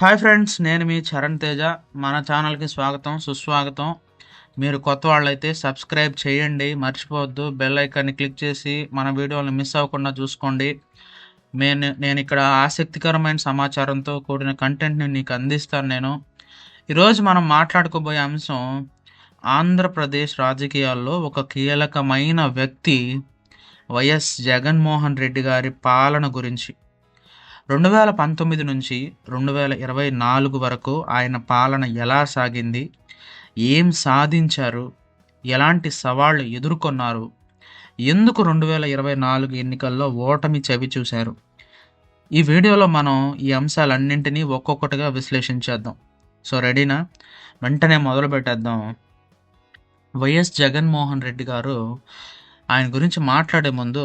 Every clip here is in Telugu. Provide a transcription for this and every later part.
హాయ్ ఫ్రెండ్స్, నేను మీ చరణ్ తేజ. మన ఛానల్కి స్వాగతం, సుస్వాగతం. మీరు కొత్త వాళ్ళైతే సబ్స్క్రైబ్ చేయండి, మర్చిపోవద్దు. బెల్ ఐకాన్ని క్లిక్ చేసి మన వీడియోని మిస్ అవ్వకుండా చూసుకోండి. నేను ఇక్కడ ఆసక్తికరమైన సమాచారంతో కూడిన కంటెంట్ని నీకు అందిస్తాను. ఈరోజు మనం మాట్లాడుకోబోయే అంశం ఆంధ్రప్రదేశ్ రాజకీయాల్లో ఒక కీలకమైన వ్యక్తి వైఎస్ జగన్మోహన్ రెడ్డి గారి పాలన గురించి. 2019 నుంచి 2024 వరకు ఆయన పాలన ఎలా సాగింది, ఏం సాధించారు, ఎలాంటి సవాళ్లు ఎదుర్కొన్నారు, ఎందుకు 2024 ఎన్నికల్లో ఓటమి చవిచూశారు. ఈ వీడియోలో మనం ఈ అంశాలన్నింటినీ ఒక్కొక్కటిగా విశ్లేషించేద్దాం. సో రెడీనా? వెంటనే మొదలు పెట్టేద్దాం. వైఎస్ జగన్మోహన్ రెడ్డి గారు, ఆయన గురించి మాట్లాడే ముందు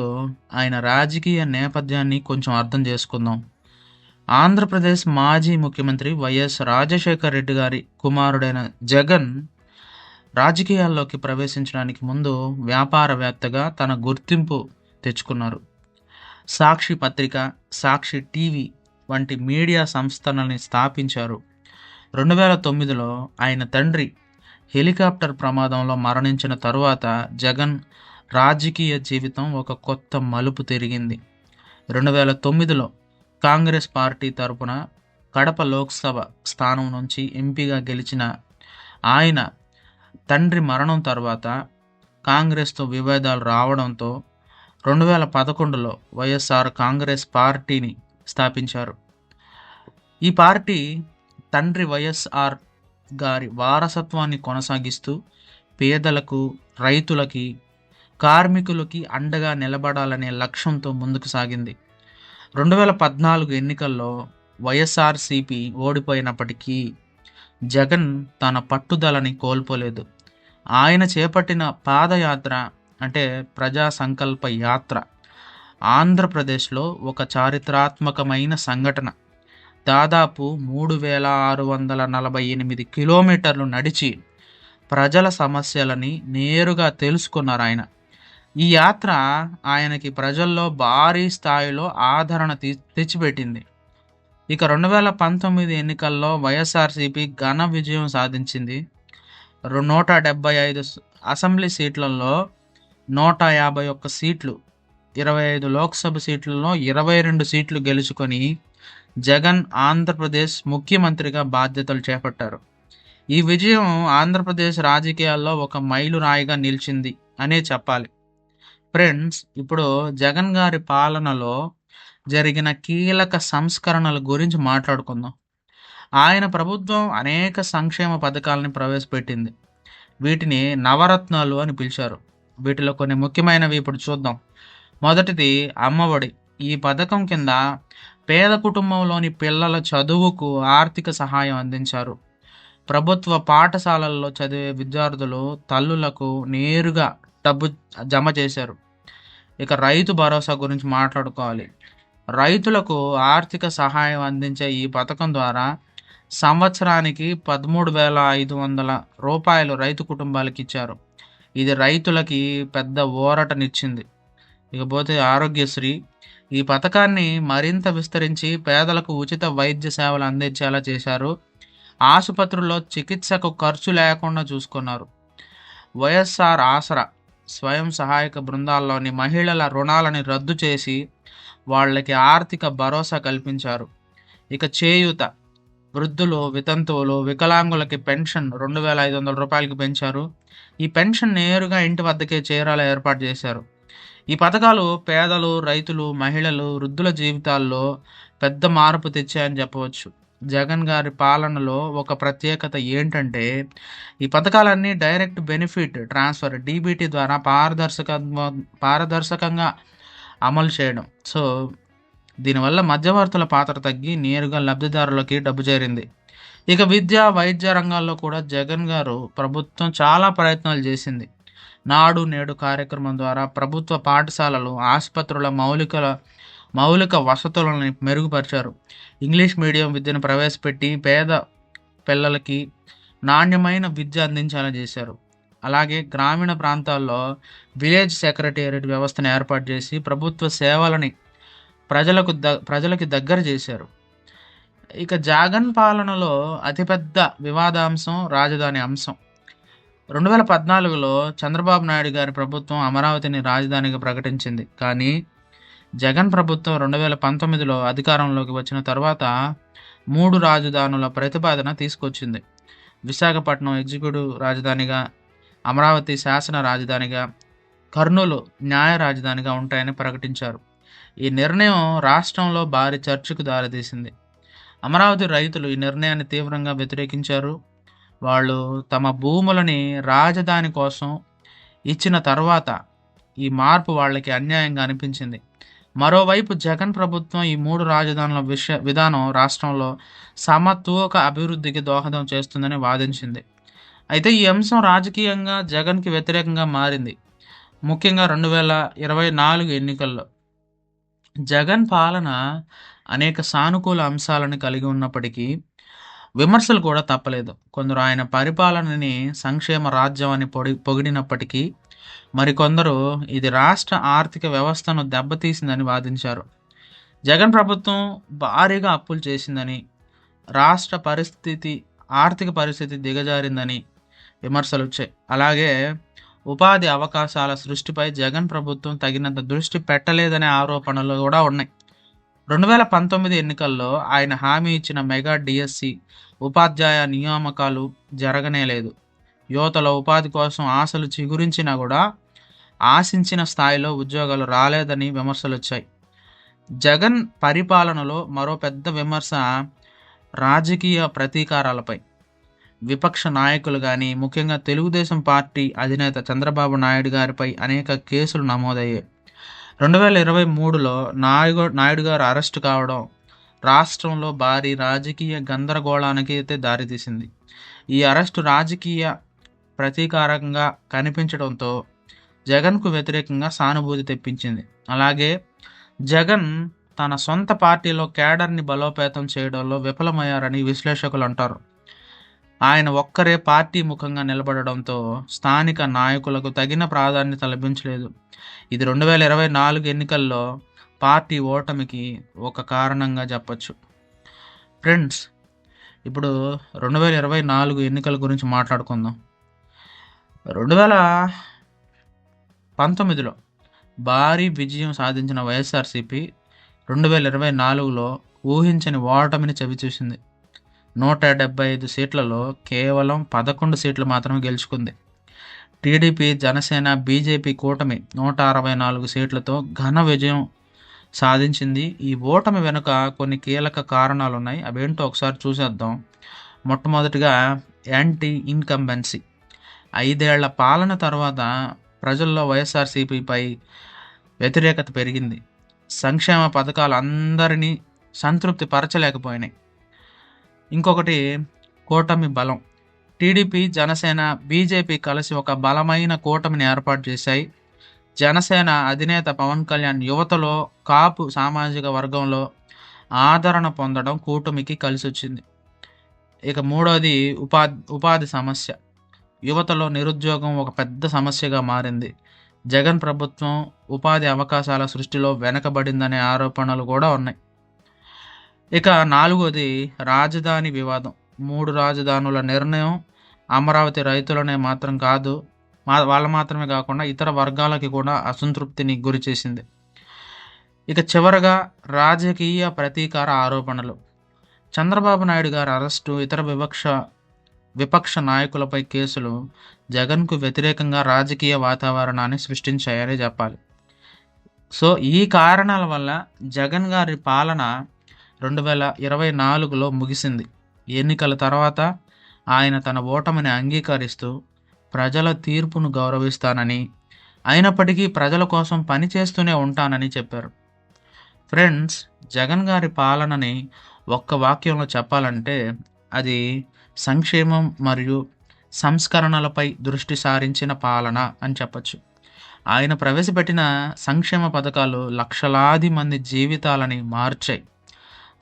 ఆయన రాజకీయ నేపథ్యాన్ని కొంచెం అర్థం చేసుకుందాం. ఆంధ్రప్రదేశ్ మాజీ ముఖ్యమంత్రి వైఎస్ రాజశేఖర రెడ్డి గారి కుమారుడైన జగన్ రాజకీయాల్లోకి ప్రవేశించడానికి ముందు వ్యాపారవేత్తగా తన గుర్తింపు తెచ్చుకున్నారు. సాక్షి పత్రిక, సాక్షి టీవీ వంటి మీడియా సంస్థలని స్థాపించారు. 2009లో ఆయన తండ్రి హెలికాప్టర్ ప్రమాదంలో మరణించిన తరువాత జగన్ రాజకీయ జీవితం ఒక కొత్త మలుపు తిరిగింది. 2009లో కాంగ్రెస్ పార్టీ తరపున కడప లోక్సభ స్థానం నుంచి ఎంపీగా గెలిచిన ఆయన తండ్రి మరణం తర్వాత కాంగ్రెస్తో విభేదాలు రావడంతో 2011లో వైఎస్ఆర్ కాంగ్రెస్ పార్టీని స్థాపించారు. ఈ పార్టీ తండ్రి వైఎస్ఆర్ గారి వారసత్వాన్ని కొనసాగిస్తూ పేదలకు, రైతులకి, కార్మికులకి అండగా నిలబడాలనే లక్ష్యంతో ముందుకు సాగింది. 2014 ఎన్నికల్లో వైఎస్ఆర్సీపీ ఓడిపోయినప్పటికీ జగన్ తన పట్టుదలని కోల్పోలేదు. ఆయన చేపట్టిన పాదయాత్ర అంటే ప్రజా సంకల్ప యాత్ర ఆంధ్రప్రదేశ్లో ఒక చారిత్రాత్మకమైన సంఘటన. దాదాపు 3648 కిలోమీటర్లు నడిచి ప్రజల సమస్యలని నేరుగా తెలుసుకున్నారు ఆయన. ఈ యాత్ర ఆయనకి ప్రజల్లో భారీ స్థాయిలో ఆదరణ తెచ్చిపెట్టింది. ఇక 2019 ఎన్నికల్లో వైఎస్ఆర్సీపీ ఘన విజయం సాధించింది. 175 అసెంబ్లీ సీట్లలో 151 సీట్లు, 25 లోక్సభ సీట్లలో 22 సీట్లు గెలుచుకొని జగన్ ఆంధ్రప్రదేశ్ ముఖ్యమంత్రిగా బాధ్యతలు చేపట్టారు. ఈ విజయం ఆంధ్రప్రదేశ్ రాజకీయాల్లో ఒక మైలురాయిగా నిలిచింది అనే చెప్పాలి. ఫ్రెండ్స్, ఇప్పుడు జగన్ గారి పాలనలో జరిగిన కీలక సంస్కరణల గురించి మాట్లాడుకుందాం. ఆయన ప్రభుత్వం అనేక సంక్షేమ పథకాలను ప్రవేశపెట్టింది. వీటిని నవరత్నాలు అని పిలిచారు. వీటిలో కొన్ని ముఖ్యమైనవి ఇప్పుడు చూద్దాం. మొదటిది అమ్మఒడి. ఈ పథకం కింద పేద కుటుంబంలోని పిల్లల చదువుకు ఆర్థిక సహాయం అందించారు. ప్రభుత్వ పాఠశాలల్లో చదివే విద్యార్థులు తల్లులకు నేరుగా డబ్బు జమ చేశారు. ఇక రైతు భరోసా గురించి మాట్లాడుకోవాలి. రైతులకు ఆర్థిక సహాయం అందించే ఈ పథకం ద్వారా సంవత్సరానికి 13,500 రూపాయలు రైతు కుటుంబాలకు ఇచ్చారు. ఇది రైతులకి పెద్ద ఊరటనిచ్చింది. ఇకపోతే ఆరోగ్యశ్రీ. ఈ పథకాన్ని మరింత విస్తరించి పేదలకు ఉచిత వైద్య సేవలు అందించేలా చేశారు. ఆసుపత్రుల్లో చికిత్సకు ఖర్చు లేకుండా చూసుకున్నారు. వైఎస్ఆర్ ఆసరా. స్వయం సహాయక బృందాల్లోని మహిళల రుణాలని రద్దు చేసి వాళ్ళకి ఆర్థిక భరోసా కల్పించారు. ఇక చేయూత. వృద్ధులు, వితంతువులు, వికలాంగులకి పెన్షన్ 2,500 రూపాయలకి పెంచారు. ఈ పెన్షన్ నేరుగా ఇంటి వద్దకే చేరేలా ఏర్పాటు చేశారు. ఈ పథకాలు పేదలు, రైతులు, మహిళలు, వృద్ధుల జీవితాల్లో పెద్ద మార్పు తెచ్చాయని చెప్పవచ్చు. జగన్ గారి పాలనలో ఒక ప్రత్యేకత ఏంటంటే ఈ పథకాలన్నీ డైరెక్ట్ బెనిఫిట్ ట్రాన్స్ఫర్ డీబీటీ ద్వారా పారదర్శకంగా అమలు చేయడం. సో దీనివల్ల మధ్యవర్తుల పాత్ర తగ్గి నేరుగా లబ్ధిదారులకి డబ్బు చేరింది. ఇక విద్య, వైద్య రంగాల్లో కూడా జగన్ గారు ప్రభుత్వం చాలా ప్రయత్నాలు చేసింది. నాడు నేడు కార్యక్రమం ద్వారా ప్రభుత్వ పాఠశాలలు, ఆసుపత్రుల మౌలిక వసతులను మెరుగుపరిచారు. ఇంగ్లీష్ మీడియం విద్యను ప్రవేశపెట్టి పేద పిల్లలకి నాణ్యమైన విద్య అందించేలా చేశారు. అలాగే గ్రామీణ ప్రాంతాల్లో విలేజ్ సెక్రటేరియట్ వ్యవస్థను ఏర్పాటు చేసి ప్రభుత్వ సేవలని ప్రజలకి దగ్గర చేశారు. ఇక జగన్ పాలనలో అతిపెద్ద వివాదాంశం రాజధాని అంశం. 2014లో చంద్రబాబు నాయుడు గారి ప్రభుత్వం అమరావతిని రాజధానిగా ప్రకటించింది. కానీ జగన్ ప్రభుత్వం 2019లో అధికారంలోకి వచ్చిన తర్వాత 3 రాజధానుల ప్రతిపాదన తీసుకొచ్చింది. విశాఖపట్నం ఎగ్జిక్యూటివ్ రాజధానిగా, అమరావతి శాసన రాజధానిగా, కర్నూలు న్యాయ రాజధానిగా ఉంటాయని ప్రకటించారు. ఈ నిర్ణయం రాష్ట్రంలో భారీ చర్చకు దారితీసింది. అమరావతి రైతులు ఈ నిర్ణయాన్ని తీవ్రంగా వ్యతిరేకించారు. వాళ్ళు తమ భూములని రాజధాని కోసం ఇచ్చిన తర్వాత ఈ మార్పు వాళ్ళకి అన్యాయంగా అనిపించింది. మరోవైపు జగన్ ప్రభుత్వం ఈ 3 రాజధానుల విధానం రాష్ట్రంలో సమతూక అభివృద్ధికి దోహదం చేస్తుందని వాదించింది. అయితే ఈ అంశం రాజకీయంగా జగన్కి వ్యతిరేకంగా మారింది. ముఖ్యంగా 2024 ఎన్నికల్లో జగన్ పాలన అనేక సానుకూల అంశాలను కలిగి ఉన్నప్పటికీ విమర్శలు కూడా తప్పలేదు. కొందరు ఆయన పరిపాలనని సంక్షేమ రాజ్యం అని పొగిడినప్పటికీ మరికొందరు ఇది రాష్ట్ర ఆర్థిక వ్యవస్థను దెబ్బతీసిందని వాదించారు. జగన్ ప్రభుత్వం భారీగా అప్పులు చేసిందని, రాష్ట్ర ఆర్థిక పరిస్థితి దిగజారిందని విమర్శలు వచ్చాయి. అలాగే ఉపాధి అవకాశాల సృష్టిపై జగన్ ప్రభుత్వం తగినంత దృష్టి పెట్టలేదనే ఆరోపణలు కూడా ఉన్నాయి. 2019 ఎన్నికల్లో ఆయన హామీ ఇచ్చిన మెగా డిఎస్సి ఉపాధ్యాయ నియామకాలు జరగనేలేదు. యువతలో ఉపాధి కోసం ఆశలు చిగురించినా కూడా ఆశించిన స్థాయిలో ఉద్యోగాలు రాలేదని విమర్శలు వచ్చాయి. జగన్ పరిపాలనలో మరో పెద్ద విమర్శ రాజకీయ ప్రతీకారాలపై. విపక్ష నాయకులు కానీ, ముఖ్యంగా తెలుగుదేశం పార్టీ అధినేత చంద్రబాబు నాయుడు గారిపై అనేక కేసులు నమోదయ్యాయి. 2023లో నాయుడు గారు అరెస్టు కావడం రాష్ట్రంలో భారీ రాజకీయ గందరగోళానికి అయితే దారితీసింది. ఈ అరెస్టు రాజకీయ ప్రతీకారంగా కనిపించడంతో జగన్కు వ్యతిరేకంగా సానుభూతి తెప్పించింది. అలాగే జగన్ తన సొంత పార్టీలో కేడర్ని బలోపేతం చేయడంలో విఫలమయ్యారని విశ్లేషకులు అంటారు. ఆయన ఒక్కరే పార్టీ ముఖంగా నిలబడడంతో స్థానిక నాయకులకు తగిన ప్రాధాన్యత లభించలేదు. ఇది 2024 ఎన్నికల్లో పార్టీ ఓటమికి ఒక కారణంగా చెప్పచ్చు. ఫ్రెండ్స్, ఇప్పుడు 2024 ఎన్నికల గురించి మాట్లాడుకుందాం. 2019లో భారీ విజయం సాధించిన వైఎస్ఆర్సీపీ 2024లో ఊహించని ఓటమిని చవిచూసింది. 175 సీట్లలో కేవలం 11 సీట్లు మాత్రమే గెలుచుకుంది. టీడీపీ, జనసేన, బీజేపీ కూటమి 164 సీట్లతో ఘన విజయం సాధించింది. ఈ ఓటమి వెనుక కొన్ని కీలక కారణాలు ఉన్నాయి. అవేంటో ఒకసారి చూసేద్దాం. మొట్టమొదటిగా యాంటీ ఇన్కంబెన్సీ. 5 ఏళ్ల పాలన తర్వాత ప్రజల్లో వైఎస్ఆర్సీపీపై వ్యతిరేకత పెరిగింది. సంక్షేమ పథకాలు అందరినీ సంతృప్తి పరచలేకపోయినాయి. ఇంకొకటి కూటమి బలం. టీడీపీ, జనసేన, బీజేపీ కలిసి ఒక బలమైన కూటమిని ఏర్పాటు చేశాయి. జనసేన అధినేత పవన్ కళ్యాణ్ యువతలో, కాపు సామాజిక వర్గంలో ఆదరణ పొందడం కూటమికి కలిసి వచ్చింది. ఇక మూడోది ఉపాధి సమస్య. యువతలో నిరుద్యోగం ఒక పెద్ద సమస్యగా మారింది. జగన్ ప్రభుత్వం ఉపాధి అవకాశాల సృష్టిలో వెనకబడిందనే ఆరోపణలు కూడా ఉన్నాయి. ఇక నాలుగోది రాజధాని వివాదం. 3 రాజధానుల నిర్ణయం అమరావతి రైతులనే మాత్రం కాదు, వాళ్ళ మాత్రమే కాకుండా ఇతర వర్గాలకి కూడా అసంతృప్తిని గురి చేసింది. ఇక చివరగా రాజకీయ ప్రతీకార ఆరోపణలు. చంద్రబాబు నాయుడు గారి అరెస్టు, ఇతర విపక్ష నాయకులపై కేసులు జగన్కు వ్యతిరేకంగా రాజకీయ వాతావరణాన్ని సృష్టించాయని చెప్పాలి. సో ఈ కారణాల వల్ల జగన్ గారి పాలన 2024లో ముగిసింది. ఎన్నికల తర్వాత ఆయన తన ఓటమిని అంగీకరిస్తూ ప్రజల తీర్పును గౌరవిస్తానని, అయినప్పటికీ ప్రజల కోసం పనిచేస్తూనే ఉంటానని చెప్పారు. ఫ్రెండ్స్, జగన్ గారి పాలనని ఒక్క వాక్యంలో చెప్పాలంటే అది సంక్షేమం మరియు సంస్కరణలపై దృష్టి సారించిన పాలన అని చెప్పచ్చు. ఆయన ప్రవేశపెట్టిన సంక్షేమ పథకాలు లక్షలాది మంది జీవితాలని మార్చాయి.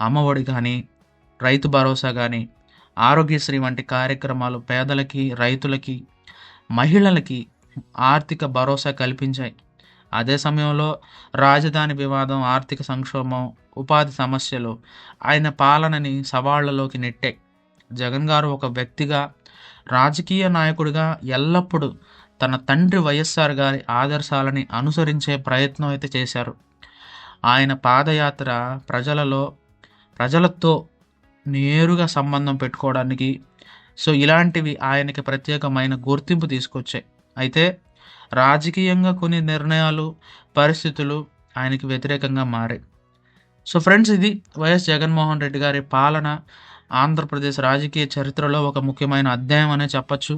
అమ్మఒడి కానీ, రైతు భరోసా కానీ, ఆరోగ్యశ్రీ వంటి కార్యక్రమాలు పేదలకి, రైతులకి, మహిళలకి ఆర్థిక భరోసా కల్పించాయి. అదే సమయంలో రాజధాని వివాదం, ఆర్థిక సంక్షోభం ఉపాధి సమస్యలు ఆయన పాలనని సవాళ్లలోకి నెట్టాయి. జగన్ గారు ఒక వ్యక్తిగా, రాజకీయ నాయకుడిగా ఎల్లప్పుడూ తన తండ్రి వైఎస్ఆర్ గారి ఆదర్శాలని అనుసరించే ప్రయత్నం అయితే చేశారు. ఆయన పాదయాత్ర ప్రజలతో నేరుగా సంబంధం పెట్టుకోవడానికి ఇలాంటివి ఆయనకి ప్రత్యేకమైన గుర్తింపు తీసుకొచ్చాయి. అయితే రాజకీయంగా కొన్ని నిర్ణయాలు, పరిస్థితులు ఆయనకి వ్యతిరేకంగా మారాయి. ఫ్రెండ్స్, ఇది వైఎస్ జగన్మోహన్ రెడ్డి గారి పాలన ఆంధ్రప్రదేశ్ రాజకీయ చరిత్రలో ఒక ముఖ్యమైన అధ్యాయం అనే చెప్పచ్చు.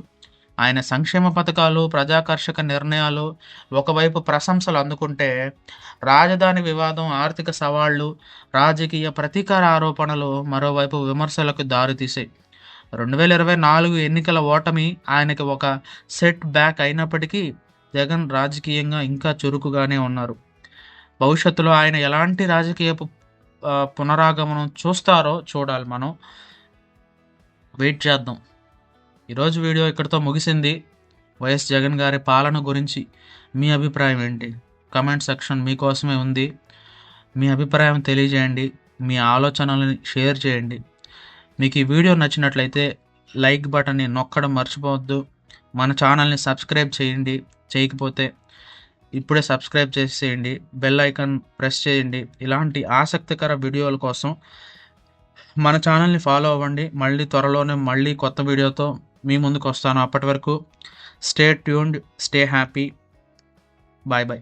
ఆయన సంక్షేమ పథకాలు, ప్రజాకర్షక నిర్ణయాలు ఒకవైపు ప్రశంసలు అందుకుంటే, రాజధాని వివాదం, ఆర్థిక సవాళ్లు, రాజకీయ ప్రతీకార ఆరోపణలు మరోవైపు విమర్శలకు దారితీసాయి. 2024 ఎన్నికల ఓటమి ఆయనకి ఒక సెట్ బ్యాక్ అయినప్పటికీ జగన్ రాజకీయంగా ఇంకా చురుకుగానే ఉన్నారు. భవిష్యత్తులో ఆయన ఎలాంటి రాజకీయపు పునరాగమనం చూస్తారో చూడాలి. మనం వెయిట్ చేద్దాం. ఈరోజు వీడియో ఇక్కడితో ముగిసింది. వైఎస్ జగన్ గారి పాలన గురించి మీ అభిప్రాయం ఏంటి? కమెంట్ సెక్షన్ మీకోసమే ఉంది. మీ అభిప్రాయం తెలియజేయండి. మీ ఆలోచనలని షేర్ చేయండి. మీకు ఈ వీడియో నచ్చినట్లయితే లైక్ బటన్ని నొక్కడం మర్చిపోవద్దు. మన ఛానల్ని సబ్స్క్రైబ్ చేయండి. చేయకపోతే ఇప్పుడే సబ్స్క్రైబ్ చేసేయండి. బెల్ ఐకాన్ ప్రెస్ చేయండి. ఇలాంటి ఆసక్తికర వీడియోల కోసం మన ఛానల్ని ఫాలో అవ్వండి. త్వరలోనే కొత్త వీడియోతో మీ ముందుకు వస్తాను. అప్పటి వరకు stay tuned, stay happy. Bye bye.